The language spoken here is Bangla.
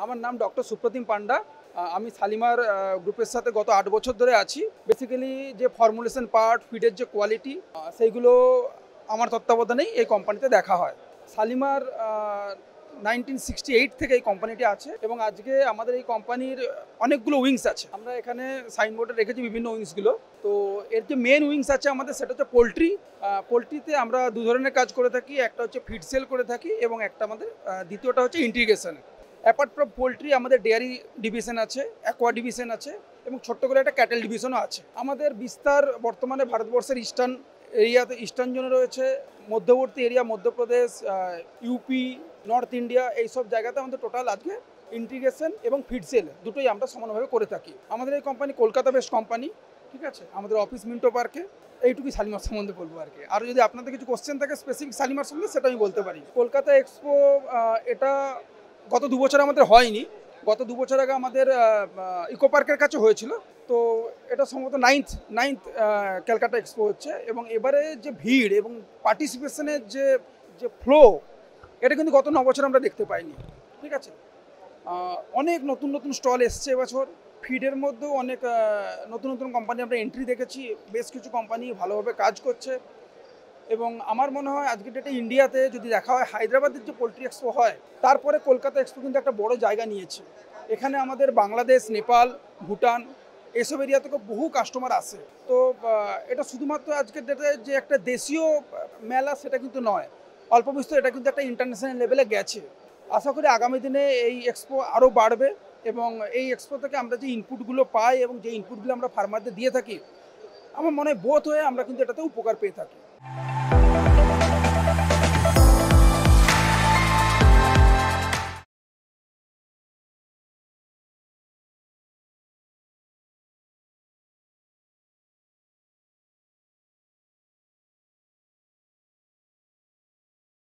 আমার নাম ডক্টর সুপ্রতিম পান্ডা। আমি শালিমার গ্রুপের সাথে গত ৮ বছর ধরে আছি। বেসিক্যালি যে ফর্মুলেশন পার্ট, ফিডের যে কোয়ালিটি, সেইগুলো আমার তত্ত্বাবধানেই এই কোম্পানিতে দেখা হয়। শালিমার 1968 থেকে এই কোম্পানিটি আছে এবং আজকে আমাদের এই কোম্পানির অনেকগুলো উইংস আছে। আমরা এখানে সাইনবোর্ডে রেখেছি বিভিন্ন উইংসগুলো। তো এর যে মেন উইংস আছে আমাদের, সেটা হচ্ছে পোলট্রি। পোলট্রিতে আমরা দু ধরনের কাজ করে থাকি, একটা হচ্ছে ফিড সেল করে থাকি এবং একটা আমাদের দ্বিতীয়টা হচ্ছে ইন্টিগ্রেশন। অ্যাপার্ট ফ্রম পোলট্রি আমাদের ডেয়ারি ডিভিশন আছে, অ্যাকোয়া ডিভিশন আছে এবং ছোট্ট করে একটা ক্যাটেল ডিভিশনও আছে। আমাদের বিস্তার বর্তমানে ভারতবর্ষের ইস্টার্ন এরিয়াতে, ইস্টার্ন জোনে রয়েছে, মধ্যবর্তী area Madhya Pradesh, UP, north India, এইসব জায়গাতে আমাদের টোটাল আজকে ইন্টিগ্রেশন এবং ফিড সেল দুটোই আমরা সমানভাবে করে থাকি। আমাদের এই কোম্পানি কলকাতা বেস্ট কোম্পানি, ঠিক আছে। আমাদের অফিস মিন্টো পার্কে। এইটুকুই শালিমার সম্বন্ধে বলবো আর কি। আর যদি আপনাদের কিছু কোশ্চেন থাকে স্পেসিফিক শালিমার সম্বন্ধে, সেটা আমি বলতে পারি। কলকাতা এক্সপো এটা গত 2 বছর আমাদের হয়নি। গত 2 বছর আগে আমাদের ইকো পার্কের কাছে হয়েছিল। তো এটা সম্ভবত নাইন্থ ক্যালকাটা এক্সপো হচ্ছে এবং এবারে যে ভিড় এবং পার্টিসিপেশনের যে যে ফ্লো, এটা কিন্তু গত 9 বছর আমরা দেখতে পাইনি, ঠিক আছে। অনেক নতুন নতুন স্টল এসছে এবছর। ফিডের মধ্যেও অনেক নতুন নতুন কোম্পানি আমরা এন্ট্রি দেখেছি। বেশ কিছু কোম্পানি ভালোভাবে কাজ করছে এবং আমার মনে হয় আজকের ডেটে ইন্ডিয়াতে যদি দেখা হয়, হায়দ্রাবাদের যে পোলট্রি এক্সপো হয়, তারপরে কলকাতা এক্সপো কিন্তু একটা বড় জায়গা নিয়েছে। এখানে আমাদের বাংলাদেশ, নেপাল, ভুটান, এসব এরিয়া থেকে বহু কাস্টমার আসে। তো এটা শুধুমাত্র আজকের ডেটে যে একটা দেশীয় মেলা, সেটা কিন্তু নয়। অল্প বিস্তর এটা কিন্তু একটা ইন্টারন্যাশনাল লেভেলে গেছে। আশা করি আগামী দিনে এই এক্সপো আরও বাড়বে এবং এই এক্সপো থেকে আমরা যে ইনপুটগুলো পাই এবং যে ইনপুটগুলো আমরা ফার্মারদের দিয়ে থাকি, আমার মনে হয় বোথ হয়ে আমরা কিন্তু এটাতে উপকার পেয়ে থাকি।